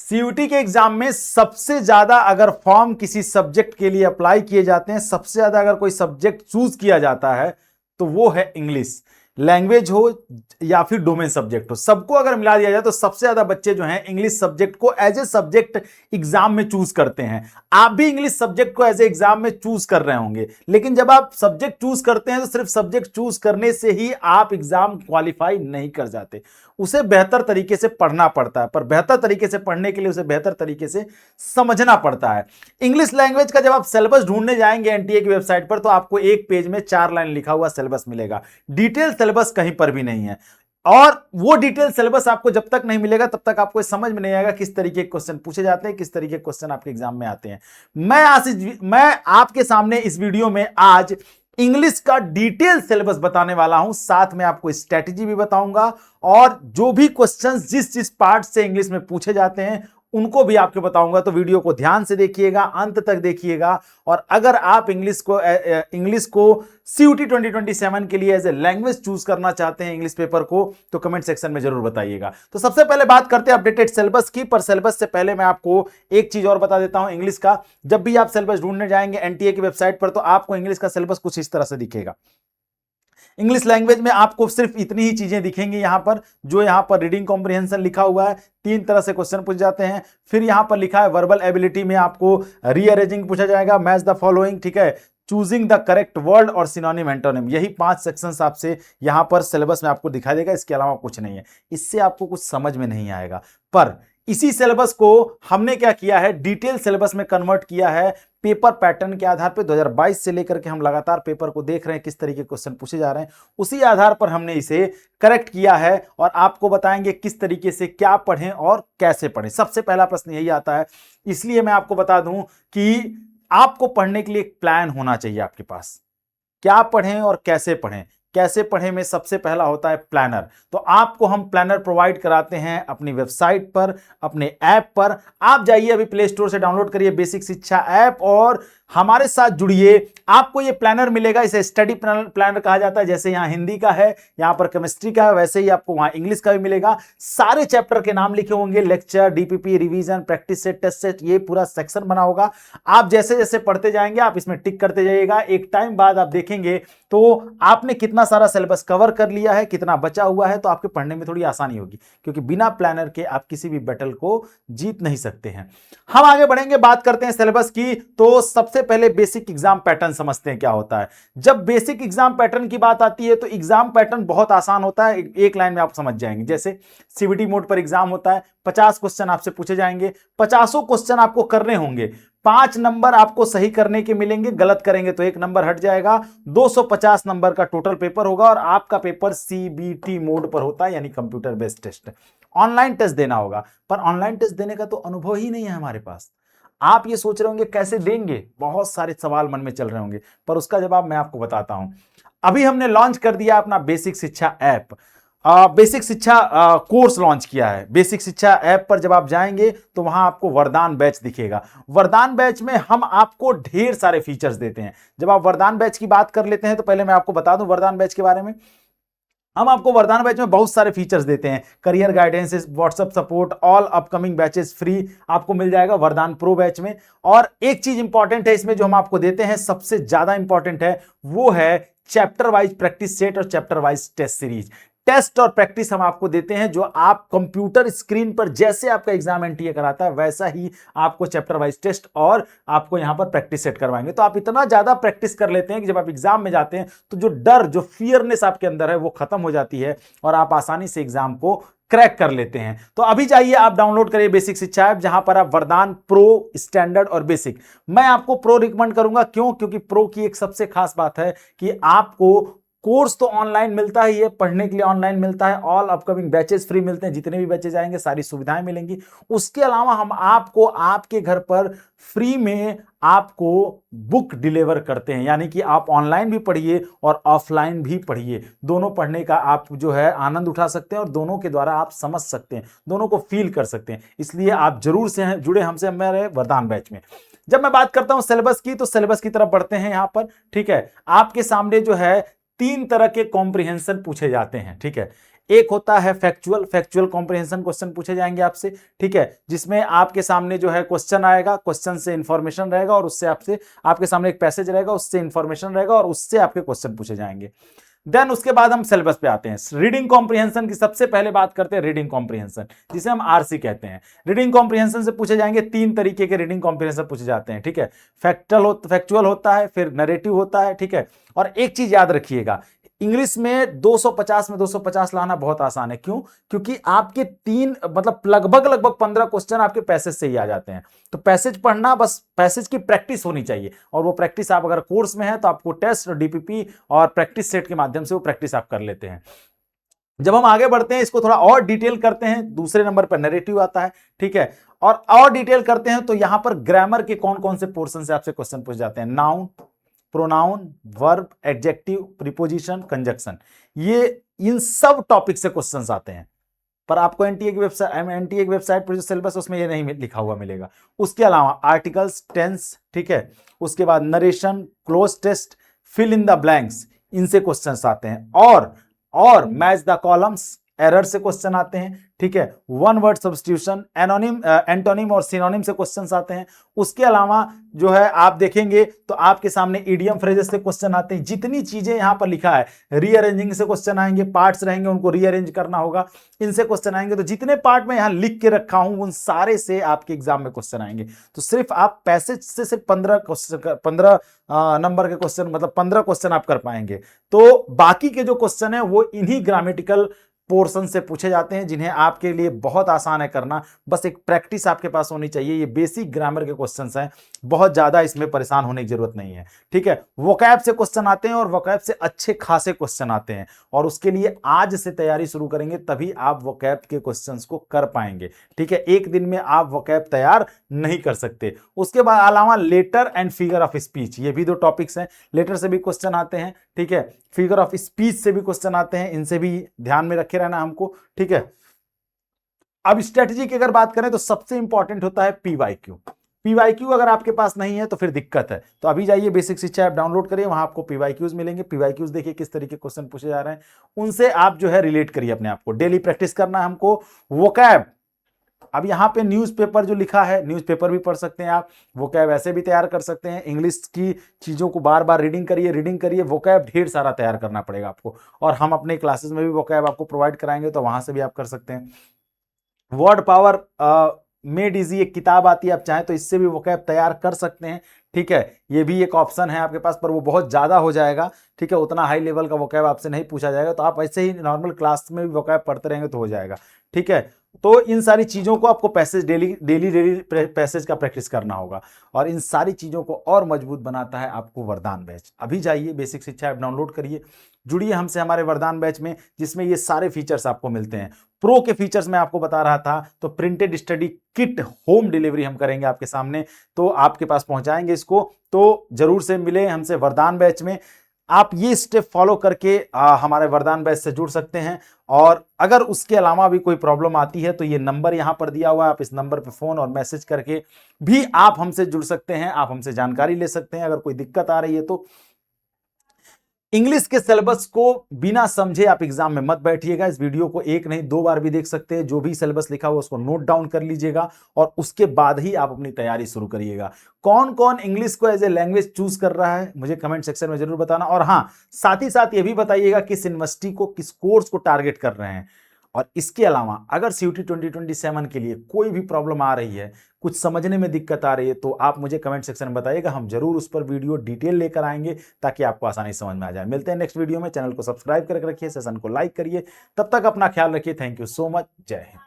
CUT के exam में सबसे ज्यादा अगर फॉर्म किसी सब्जेक्ट के लिए अप्लाई किए जाते हैं, सबसे ज्यादा अगर कोई सब्जेक्ट चूज किया जाता है तो वो है इंग्लिश। लैंग्वेज हो या फिर डोमेन सब्जेक्ट हो, सबको अगर मिला दिया जाए तो सबसे ज्यादा बच्चे जो हैं इंग्लिश सब्जेक्ट को एज ए सब्जेक्ट एग्जाम में चूज करते हैं। आप भी इंग्लिश सब्जेक्ट को एज ए एग्जाम में चूज कर रहे होंगे, लेकिन जब आप सब्जेक्ट चूज करते हैं तो सिर्फ सब्जेक्ट चूज करने से ही आप एग्जाम क्वालिफाई नहीं कर जाते, उसे बेहतर तरीके से पढ़ना पड़ता है। पर बेहतर तरीके से पढ़ने के लिए उसे बेहतर तरीके से समझना पड़ता है। इंग्लिश लैंग्वेज का जब आप सिलेबस ढूंढने जाएंगे एनटीए की वेबसाइट पर, तो आपको एक पेज में 4 लाइन लिखा हुआ सिलेबस मिलेगा। डिटेल सिलेबस कहीं पर भी नहीं है, और वो डिटेल सिलेबस आपको जब तक नहीं मिलेगा तब तक आपको समझ में नहीं आएगा किस तरीके के क्वेश्चन पूछे जाते हैं, किस तरीके के क्वेश्चन आपके एग्जाम में आते हैं। मैं आपके सामने इस वीडियो में आज इंग्लिश का डिटेल सिलेबस बताने वाला हूं, साथ में आपको स्ट्रेटजी भी बताऊंगा, और जो भी क्वेश्चंस जिस जिस पार्ट से इंग्लिश में पूछे जाते हैं उनको भी आपको बताऊंगा। तो वीडियो को ध्यान से देखिएगा, अंत तक देखिएगा। और अगर आप इंग्लिश को सीयूटी 2027 के लिए एज ए लैंग्वेज चूज करना चाहते हैं इंग्लिश पेपर को, तो कमेंट सेक्शन में जरूर बताइएगा। तो सबसे पहले बात करते हैं अपडेटेड सिलेबस की। पर सिलेबस से पहले मैं आपको एक चीज और बता देता हूं इंग्लिश का। जब भी आप सिलेबस ढूंढने जाएंगे एनटीए की वेबसाइट पर, तो आपको इंग्लिश का सिलेबस कुछ इस तरह से दिखेगा। इंग्लिश लैंग्वेज में आपको सिर्फ इतनी ही चीजें दिखेंगी यहां पर, जो यहां पर रीडिंग कॉम्प्रिहेंशन लिखा हुआ है, 3 तरह से क्वेश्चन पूछ जाते हैं। फिर यहां पर लिखा है वर्बल एबिलिटी में आपको रीअरेंजिंग पूछा जाएगा, मैच द फॉलोइंग, ठीक है, चूजिंग द करेक्ट वर्ड और सिनोनिम एंटोनिम। यही 5 सेक्शंस आपसे यहां पर सिलेबस में आपको दिखाई देगा, इसके अलावा कुछ नहीं है। इससे आपको कुछ समझ में नहीं आएगा। पर इसी सिलेबस को हमने क्या किया है, डिटेल सिलेबस में कन्वर्ट किया है पेपर पैटर्न के आधार पे। 2022 से लेकर के हम लगातार पेपर को देख रहे हैं, किस तरीके के क्वेश्चन पूछे जा रहे हैं, उसी आधार पर हमने इसे करेक्ट किया है और आपको बताएंगे किस तरीके से क्या पढ़ें और कैसे पढ़ें। सबसे पहला प्रश्न यही आता है, इसलिए मैं आपको बता दूं कि आपको पढ़ने के लिए एक प्लान होना चाहिए आपके पास। क्या पढ़ें और कैसे पढ़ें, कैसे पढ़ें में सबसे पहला होता है प्लानर। तो आपको हम प्लानर प्रोवाइड कराते हैं अपनी वेबसाइट पर, अपने ऐप पर। आप जाइए अभी प्ले स्टोर से डाउनलोड करिए बेसिक शिक्षा ऐप और हमारे साथ जुड़िए। आपको ये प्लानर मिलेगा, इसे स्टडी प्लानर कहा जाता है। जैसे यहाँ हिंदी का है, यहाँ पर केमिस्ट्री का है, वैसे ही आपको वहाँ इंग्लिश का भी मिलेगा। सारे चैप्टर के नाम लिखे होंगे, lecture, DPP, revision, practice set, test set, ये पूरा सेक्शन बना होगा। आप जैसे जैसे पढ़ते जाएंगे आप इसमें टिक करते जाइएगा। एक टाइम बाद आप देखेंगे तो आपने कितना सारा सिलेबस कवर कर लिया है, कितना बचा हुआ है, तो आपके पढ़ने में थोड़ी आसानी होगी, क्योंकि बिना प्लानर के आप किसी भी बैटल को जीत नहीं सकते हैं। हम आगे बढ़ेंगे, बात करते हैं सिलेबस की। तो सबसे पहले बेसिक एग्जाम पैटर्न समझते हैं क्या होता है। जब बेसिक एग्जाम पैटर्न की बात आती है तो एग्जाम पैटर्न बहुत आसान होता है, एक लाइन में आप समझ जाएंगे। जैसे सीबीटी मोड पर एग्जाम होता है, 50 क्वेश्चन आपसे पूछे जाएंगे, 50 क्वेश्चन आपको करने होंगे, 5 नंबर आपको सही करने के मिलेंगे, गलत करेंगे तो 1 नंबर हट जाएगा। 250 नंबर का टोटल पेपर होगा और आपका पेपर सीबीटी मोड पर होता है, यानी computer based test. Online test देना होगा, पर ऑनलाइन टेस्ट देने का तो अनुभव ही नहीं है हमारे पास। आप ये सोच रहे होंगे कैसे देंगे, बहुत सारे सवाल मन में चल रहे होंगे, पर उसका जवाब मैं आपको बताता हूं। अभी हमने लॉन्च कर दिया अपना बेसिक शिक्षा ऐप, बेसिक शिक्षा कोर्स लॉन्च किया है। बेसिक शिक्षा ऐप पर जब आप जाएंगे तो वहां आपको वरदान बैच दिखेगा। वरदान बैच में हम आपको ढेर सारे फीचर्स देते हैं। जब आप वरदान बैच की बात कर लेते हैं तो पहले मैं आपको बता दूं वरदान बैच के बारे में। हम आपको वरदान बैच में बहुत सारे फीचर्स देते हैं, career guidance, WhatsApp support, all upcoming batches free आपको मिल जाएगा वरदान प्रो बैच में। और एक चीज इंपॉर्टेंट है इसमें जो हम आपको देते हैं, सबसे ज्यादा इंपॉर्टेंट है, वो है चैप्टर वाइज प्रैक्टिस सेट और chapter wise test series. Test और प्रैक्टिस हम आपको देते हैं, जो आप कंप्यूटर स्क्रीन पर जैसे आपका एग्जाम एनटीए कराता है वैसा ही आपको चैप्टर वाइज टेस्ट और आपको यहां पर प्रैक्टिस सेट करवाएंगे। तो आप इतना ज्यादा प्रैक्टिस कर लेते हैं कि जब आप एग्जाम में जाते हैं तो जो डर, जो फियरनेस आपके अंदर है वो खत्म हो जाती है और आप आसानी से एग्जाम को क्रैक कर लेते हैं। तो अभी जाइए आप डाउनलोड करिए बेसिक शिक्षा ऐप, जहां पर आप वरदान प्रो, स्टैंडर्ड और बेसिक, मैं आपको प्रो रिकमेंड करूंगा। क्यों? क्योंकि प्रो की एक सबसे खास बात है कि आपको कोर्स तो ऑनलाइन मिलता ही है, पढ़ने के लिए ऑनलाइन मिलता है, ऑल अपकमिंग बैचेस फ्री मिलते हैं, जितने भी बैचेस आएंगे सारी सुविधाएं मिलेंगी। उसके अलावा हम आपको आपके घर पर फ्री में आपको बुक डिलीवर करते हैं, यानी कि आप ऑनलाइन भी पढ़िए और ऑफलाइन भी पढ़िए, दोनों पढ़ने का आप जो है आनंद उठा सकते हैं और दोनों के द्वारा आप समझ सकते हैं, दोनों को फील कर सकते हैं। इसलिए आप जरूर से जुड़े हमसे हमारे वरदान बैच में। जब मैं बात करता हूं सिलेबस की, तो सिलेबस की तरफ बढ़ते हैं यहां पर। ठीक है, आपके सामने जो है 3 तरह के कॉम्प्रिहेंशन पूछे जाते हैं। ठीक है, एक होता है फैक्चुअल, फैक्चुअल कॉम्प्रिहेंशन क्वेश्चन पूछे जाएंगे आपसे, ठीक है, जिसमें आपके सामने जो है क्वेश्चन आएगा, क्वेश्चन से इंफॉर्मेशन रहेगा और उससे आपसे आपके सामने एक पैसेज रहेगा, उससे इंफॉर्मेशन रहेगा और उससे आपके क्वेश्चन पूछे जाएंगे। देन उसके बाद हम सिलेबस पे आते हैं। रीडिंग कॉम्प्रिहेंशन की सबसे पहले बात करते हैं, रीडिंग कॉम्प्रिहेंशन जिसे हम आरसी कहते हैं। रीडिंग कॉम्प्रिहेंशन से पूछे जाएंगे 3 तरीके के रीडिंग कॉम्प्रिहेंशन पूछे जाते हैं, ठीक है। फैक्चुअल होता है, फिर नरेटिव होता है, ठीक है। और एक चीज याद रखिएगा, इंग्लिश में 250 में 250 लाना बहुत आसान है। क्यों? क्योंकि आपके 3 मतलब लगभग 15 क्वेश्चन आपके पैसेज से ही आ जाते हैं। तो पैसेज पढ़ना, बस पैसेज की प्रैक्टिस होनी चाहिए, और वो प्रैक्टिस आप अगर कोर्स में है तो आपको टेस्ट और डीपीपी और प्रैक्टिस सेट के माध्यम से वो प्रैक्टिस आप कर लेते हैं। जब हम आगे बढ़ते हैं, इसको थोड़ा और डिटेल करते हैं, दूसरे नंबर पर नरेटिव आता है, ठीक है। और डिटेल करते हैं तो यहां पर ग्रामर के कौन कौन से पोर्शन से आपसे क्वेश्चन पूछ जाते हैं। Noun, pronoun, verb, adjective, preposition, conjunction, ये इन सब टॉपिक से क्वेश्चंस आते हैं। पर आपको एनटीए की वेबसाइट पर जो सिलेबस उसमें ये नहीं लिखा हुआ मिलेगा। उसके अलावा आर्टिकल्स, टेंस, ठीक है, उसके बाद narration, cloze test, fill in the blanks, इनसे क्वेश्चंस आते हैं। और मैच द कॉलम्स, एरर से क्वेश्चन आते हैं, ठीक है। वन वर्ड सब्स्टिट्यूशन, एंटोनिम और सिनोनिम से क्वेश्चंस आते हैं। उसके अलावा जो है आप देखेंगे तो आपके सामने इडियम फ्रेजेस से क्वेश्चन आते हैं। जितनी चीजें यहां पर लिखा है, रीअरेंजिंग से क्वेश्चन आएंगे, पार्ट्स रहेंगे उनको रीअरेंज करना होगा, इनसे क्वेश्चन आएंगे। तो जितने पार्ट में यहां लिख के रखा हूं उन सारे से आपके एग्जाम में क्वेश्चन आएंगे। तो सिर्फ आप पैसेज से सिर्फ 15 नंबर के क्वेश्चन, मतलब 15 क्वेश्चन आप कर पाएंगे। तो बाकी के जो क्वेश्चन है वो इन्हीं ग्रामेटिकल पोर्शन से पूछे जाते हैं, जिन्हें आपके लिए बहुत आसान है करना। बस एक प्रैक्टिस आपके पास होनी चाहिए। ये बेसिक ग्रामर के क्वेश्चंस हैं, बहुत ज्यादा इसमें परेशान होने की जरूरत नहीं है, ठीक है। वोकैब से क्वेश्चन आते हैं और वोकैब से अच्छे खासे क्वेश्चन आते हैं, और उसके लिए आज से तैयारी शुरू करेंगे तभी आप वोकैब के क्वेश्चंस को कर पाएंगे, ठीक है। एक दिन में आप वोकैब तैयार नहीं कर सकते। उसके बाद अलावा letter and figure of speech, ये भी 2 टॉपिक्स हैं। लेटर से भी क्वेश्चन आते हैं, ठीक है। फिगर ऑफ स्पीच से भी क्वेश्चन आते हैं, इनसे भी ध्यान में रखे रहना हमको, ठीक है। अब स्ट्रेटजी की अगर बात करें तो सबसे इंपॉर्टेंट होता है पीवाईक्यू। पीवाईक्यू अगर आपके पास नहीं है तो फिर दिक्कत है। तो अभी जाइए बेसिक शिक्षा ऐप डाउनलोड करिए, वहां आपको पीवाईक्यूज मिलेंगे। पीवाईक्यूज देखिए किस तरीके के क्वेश्चन पूछे जा रहे हैं, उनसे आप जो है रिलेट करिए अपने आप को। डेली प्रैक्टिस करना है हमको। वोकैब, अब यहाँ पे न्यूज़पेपर जो लिखा है, न्यूज़पेपर भी पढ़ सकते हैं आप, वोकैब ऐसे भी तैयार कर सकते हैं। इंग्लिश की चीज़ों को बार बार रीडिंग करिए। वोकैब ढेर सारा तैयार करना पड़ेगा आपको, और हम अपने क्लासेस में भी वोकैब आपको प्रोवाइड कराएंगे, तो वहां से भी आप कर सकते हैं। वर्ड पावर मेड इजी एक किताब आती है, आप चाहें तो इससे भी वोकैब तैयार कर सकते हैं, ठीक है। ये भी एक ऑप्शन है आपके पास, पर वो बहुत ज़्यादा हो जाएगा, ठीक है। उतना हाई लेवल का वोकैब आपसे नहीं पूछा जाएगा, तो आप ऐसे ही नॉर्मल क्लास में भी वोकैब पढ़ते रहेंगे तो हो जाएगा, ठीक है। तो इन सारी चीज़ों को आपको पैसेज डेली पैसेज का प्रैक्टिस करना होगा, और इन सारी चीज़ों को और मजबूत बनाता है आपको वरदान बैच। अभी जाइए बेसिक शिक्षा ऐप डाउनलोड करिए, जुड़िए हमसे हमारे वरदान बैच में, जिसमें ये सारे फीचर्स आपको मिलते हैं। प्रो के फीचर्स मैं आपको बता रहा था, तो printed study kit home delivery हम करेंगे आपके सामने, तो आपके पास पहुंचाएंगे इसको। तो जरूर से मिले हमसे वरदान बैच में। आप ये स्टेप फॉलो करके हमारे वरदान बैच से जुड़ सकते हैं। और अगर उसके अलावा भी कोई प्रॉब्लम आती है तो ये नंबर यहां पर दिया हुआ है, आप इस नंबर पे फोन और मैसेज करके भी आप हमसे जुड़ सकते हैं, आप हमसे जानकारी ले सकते हैं अगर कोई दिक्कत आ रही है तो। इंग्लिश के सिलेबस को बिना समझे आप एग्जाम में मत बैठिएगा। इस वीडियो को 1 नहीं 2 बार भी देख सकते हैं। जो भी सिलेबस लिखा हुआ उसको नोट डाउन कर लीजिएगा, और उसके बाद ही आप अपनी तैयारी शुरू करिएगा। कौन कौन इंग्लिश को एज ए लैंग्वेज चूज कर रहा है मुझे कमेंट सेक्शन में जरूर बताना। और हाँ, साथ ही साथ ये भी बताइएगा किस यूनिवर्सिटी को, किस कोर्स को टारगेट कर रहे हैं। और इसके अलावा अगर सीयूटी 2027 के लिए कोई भी प्रॉब्लम आ रही है, कुछ समझने में दिक्कत आ रही है, तो आप मुझे कमेंट सेक्शन में बताइएगा, हम जरूर उस पर वीडियो डिटेल लेकर आएंगे ताकि आपको आसानी से समझ में आ जाए। मिलते हैं नेक्स्ट वीडियो में। चैनल को सब्सक्राइब करके रखिए, सेशन को लाइक करिए। तब तक अपना ख्याल रखिए। Thank you so much. जय हिंद।